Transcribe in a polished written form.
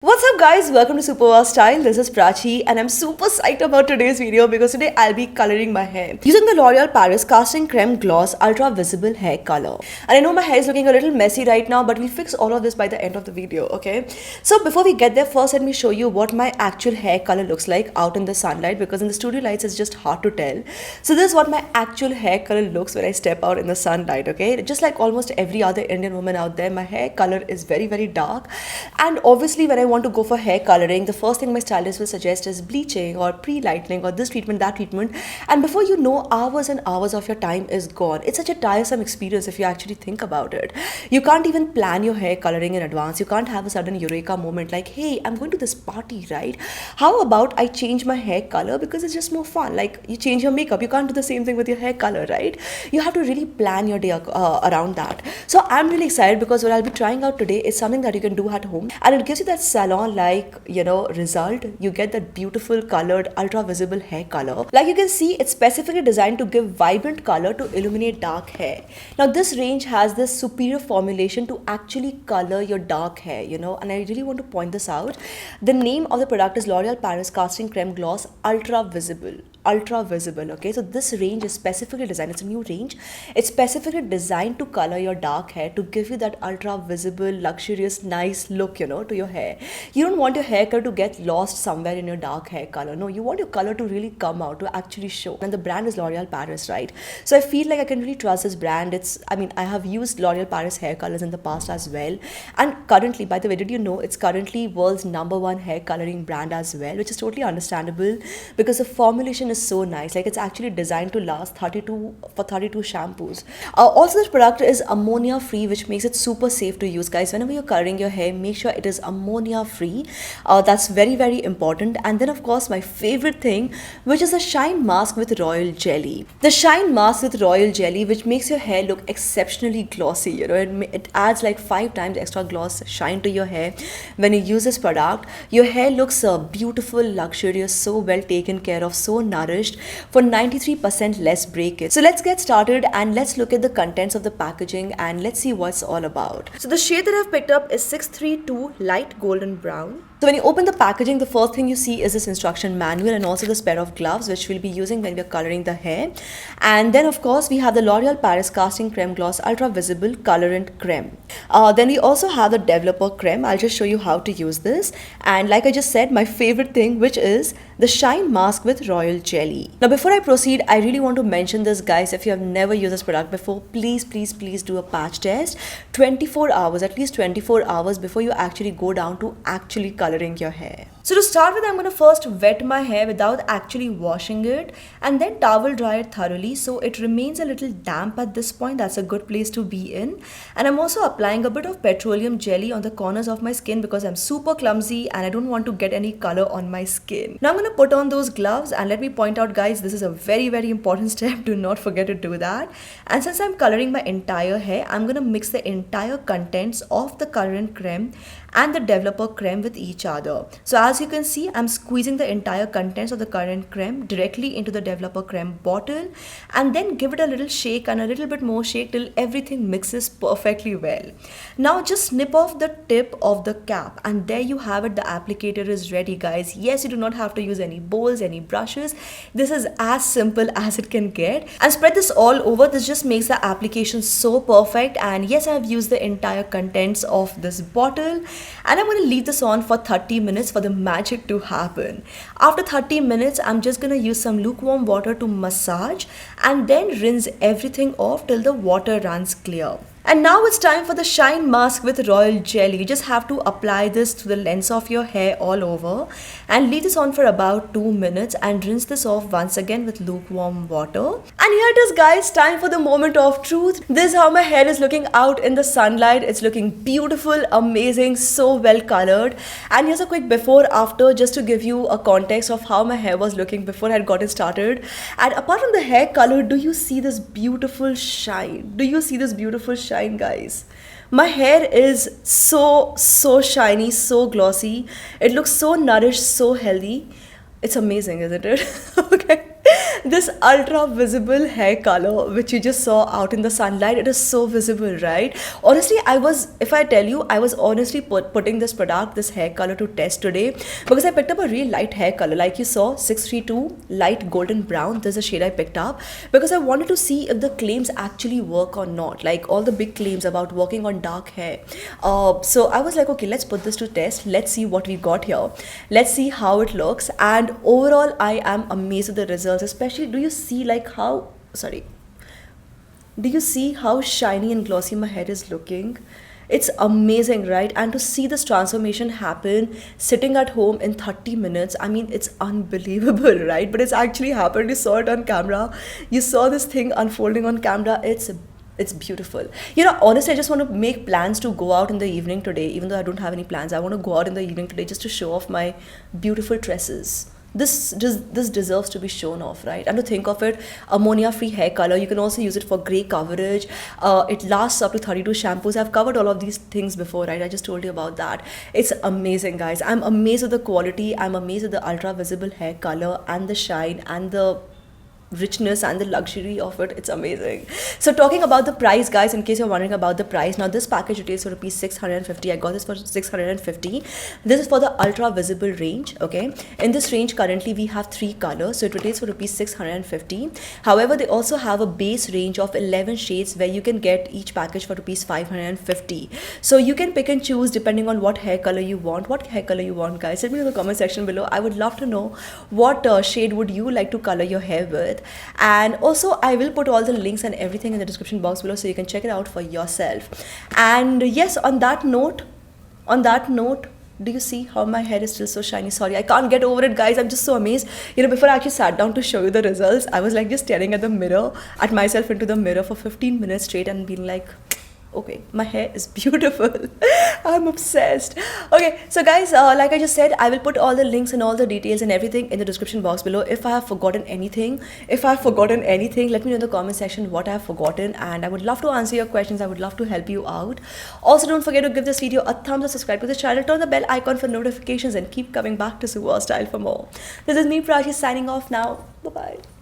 What's up guys, welcome to SuperWowStyle. This is Prachi and I'm super psyched about today's video because today I'll be coloring my hair using the L'Oreal Paris Casting Creme Gloss Ultra Visible Hair Color. And I know my hair is looking a little messy right now, but we'll fix all of this by the end of the video, okay? So before we get there, first let me show you what my actual hair color looks like out in the sunlight, because in the studio lights it's just hard to tell. So this is what my actual hair color looks when I step out in the sunlight, okay? Just like almost every other Indian woman out there, my hair color is very dark. And obviously when I want to go for hair coloring, the first thing my stylist will suggest is bleaching or pre-lightening or this treatment, that treatment. And before you know, hours and hours of your time is gone. It's such a tiresome experience if you actually think about it. You can't even plan your hair coloring in advance. You can't have a sudden eureka moment like, hey, I'm going to this party, right? How about I change my hair color because it's just more fun? Like you change your makeup, you can't do the same thing with your hair color, right? You have to really plan your day around that. So I'm really excited because what I'll be trying out today is something that you can do at home, and it gives you that salon like result. You get that beautiful colored ultra visible hair color. Like you can see, it's specifically designed to give vibrant color to illuminate dark hair. Now this range has this superior formulation to actually color your dark hair, and I really want to point this out. The name of the product is L'Oreal Paris Casting Creme Gloss Ultra Visible. Okay, so this range is specifically designed, it's a new range, it's specifically designed to color your dark hair, to give you that ultra visible, luxurious, nice look to your hair. You don't want your hair color to get lost somewhere in your dark hair color. No, you want your color to really come out, to actually show. And the brand is L'Oreal Paris, right? So I feel like I can really trust this brand. I have used L'Oreal Paris hair colors in the past as well, and currently, by the way, did you know it's currently world's #1 hair coloring brand as well, which is totally understandable because the formulation is so nice. Like it's actually designed to last 32 shampoos. Also, this product is ammonia free, which makes it super safe to use, guys. Whenever you're coloring your hair, make sure it is ammonia free. That's very important. And then of course my favorite thing, which is the shine mask with royal jelly. The shine mask with royal jelly, which makes your hair look exceptionally glossy. It adds like 5 times extra gloss shine to your hair. When you use this product, your hair looks beautiful, luxurious, so well taken care of, so nourished, for 93% less breakage. So let's get started and let's look at the contents of the packaging and let's see what's all about. So the shade that I've picked up is 632 Light Golden Brown. So when you open the packaging, the first thing you see is this instruction manual and also this pair of gloves, which we'll be using when we're coloring the hair. And then of course we have the L'Oreal Paris Casting Creme Gloss Ultra Visible Colorant Creme. Then we also have the Developer Creme. I'll just show you how to use this. And like I just said, my favorite thing, which is the shine mask with royal jelly. Now before I proceed, I really want to mention this, guys. If you have never used this product before, please do a patch test. 24 hours, at least 24 hours before you actually go down to actually coloring your hair. So to start with, I'm going to first wet my hair without actually washing it, and then towel dry it thoroughly so it remains a little damp at this point. That's a good place to be in. And I'm also applying a bit of petroleum jelly on the corners of my skin because I'm super clumsy and I don't want to get any color on my skin. Now I'm going to put on those gloves, and let me point out, guys, this is a very important step. Do not forget to do that. And since I'm coloring my entire hair, I'm going to mix the entire contents of the colorant creme and the developer creme with each other. So as you can see, I'm squeezing the entire contents of the current creme directly into the developer creme bottle, and then give it a little shake and a little bit more shake till everything mixes perfectly well. Now just snip off the tip of the cap, and there you have it. The applicator is ready, guys. Yes, you do not have to use any bowls, any brushes. This is as simple as it can get. And spread this all over. This just makes the application so perfect. And yes, I've used the entire contents of this bottle, and I'm going to leave this on for 30 minutes for the magic to happen. After 30 minutes, I'm just going to use some lukewarm water to massage and then rinse everything off till the water runs clear. And now it's time for the shine mask with royal jelly. You just have to apply this to the length of your hair all over and leave this on for about 2 minutes and rinse this off once again with lukewarm water. And here it is, guys, time for the moment of truth. This is how my hair is looking out in the sunlight. It's looking beautiful, amazing, so well colored. And here's a quick before after, just to give you a context of how my hair was looking before I had gotten started. And apart from the hair color, do you see this beautiful shine? Do you see this beautiful shine, guys? My hair is so shiny, so glossy. It looks so nourished, so healthy. It's amazing, isn't it? Okay. This ultra visible hair color which you just saw out in the sunlight, it is so visible, right? Honestly, if I tell you, I was honestly putting this hair color to test today, because I picked up a really light hair color, like you saw, 632 light golden brown. There's a shade I picked up because I wanted to see if the claims actually work or not, like all the big claims about working on dark hair. So I was like, okay, let's put this to test. Let's see what we got here. Let's see how it looks. And overall, I am amazed with the results. Especially, do you see how shiny and glossy my hair is looking? It's amazing, right? And to see this transformation happen sitting at home in 30 minutes, I mean, it's unbelievable, right? But it's actually happened. You saw it on camera. You saw this thing unfolding on camera. It's beautiful. Honestly, I just want to make plans to go out in the evening today, even though I don't have any plans. I want to go out in the evening today just to show off my beautiful tresses. This deserves to be shown off, right? And to think of it, ammonia-free hair color. You can also use it for gray coverage. It lasts up to 32 shampoos. I've covered all of these things before, right? I just told you about that. It's amazing, guys. I'm amazed at the quality. I'm amazed at the ultra visible hair color and the shine and the richness and the luxury of it. It's amazing. So talking about the price, guys, in case you're wondering about the price, now this package retails for rupees 650. I got this for 650. This is for the ultra visible range. Okay, in this range currently we have 3 colors, so it retails for rupees 650. However, they also have a base range of 11 shades where you can get each package for rupees 550. So you can pick and choose depending on what hair color you want. Guys, let me know in the comment section below. I would love to know what shade would you like to color your hair with. And also, I will put all the links and everything in the description box below so you can check it out for yourself. And yes, on that note, do you see how my hair is still so shiny? Sorry, I can't get over it, guys. I'm just so amazed. Before I actually sat down to show you the results, I was like just staring at myself into the mirror for 15 minutes straight and being like, okay, my hair is beautiful. I'm obsessed. Okay, so guys, like I just said, I will put all the links and all the details and everything in the description box below. If I have forgotten anything, let me know in the comment section what I have forgotten, and I would love to answer your questions. I would love to help you out. Also, don't forget to give this video a thumbs up, subscribe to the channel, turn the bell icon for notifications, and keep coming back to SuperWowStyle for more. This is me, Prachi, signing off now. Bye-bye.